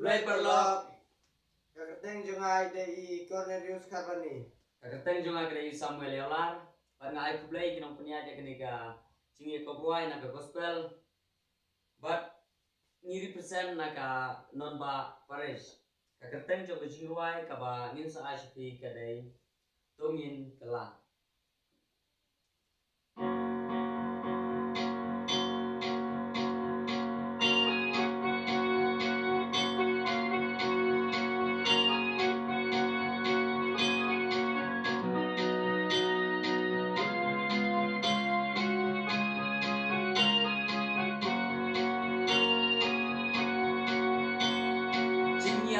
Ray Perlok. Kakateng jungai dei Cornelius Carboni. Kakateng jungai dei Samuel Yolar. Pangai kublai kinong penyaja kenika cingi kopruai naga gospel. But ni represent naga non-ba parish. Kakateng jong kejingruai kaba ngin sa aspi kadai tongin kelah.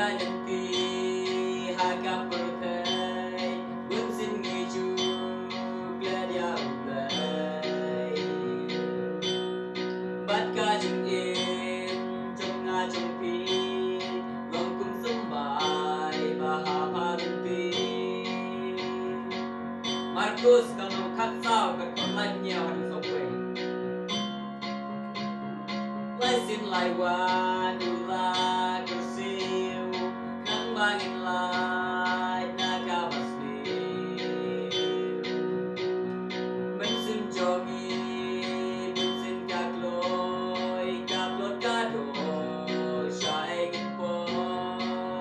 Nhân kỳ hai cặp bờ khay bước xin nghỉ chu gle dia ublay bắt ca chừng yên trong nga trong phi lòng cùng sống bài và hạ pha lưng phi Marcos kalau nak khát sao cần còn lại nhiều hơn sống quê lại xin lại qua nula kursiu nang bangin lại naga basliu mình xin jogi mình xin các lối cả đôi sai kinh poi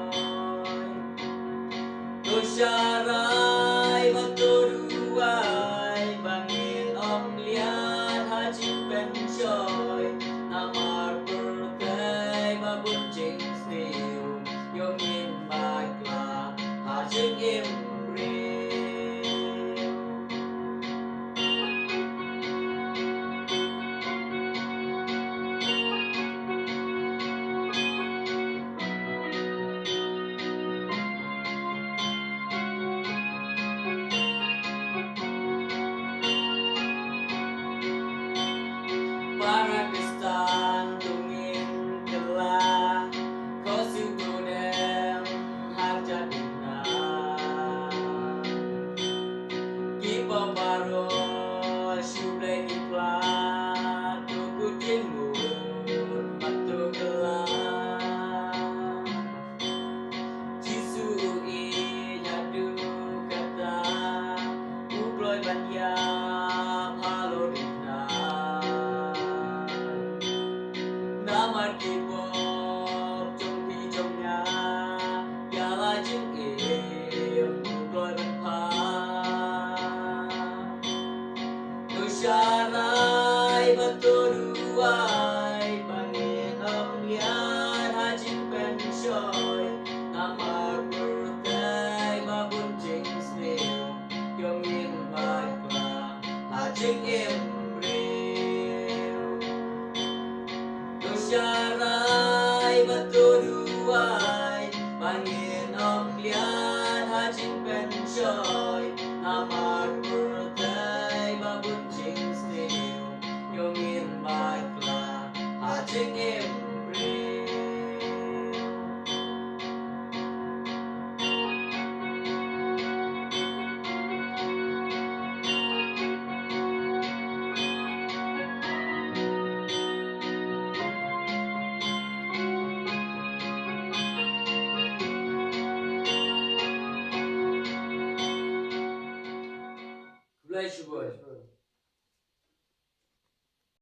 tôi sarai và tôi duai bangin om lihat haji penjoy namar berkai babun jing sniu yongin bakla hajing imri para Kristan tungin kelah kau siu godem harja dina kipa baro syuble kipla tu kucingmu batu kelah jisu i nyadu kata ukloi banyak halo dina namar kipop trong khi trong nhà ya la chừng im ukloi ban pha tu sarai batu duai bangin om lihat haji pensoy namar bertai babun jing sniu yongin bakla hajing imriu tu sarai batu duai bangin om lihat haji pensoy namar bertai babun jing sniu yongin bakla hajing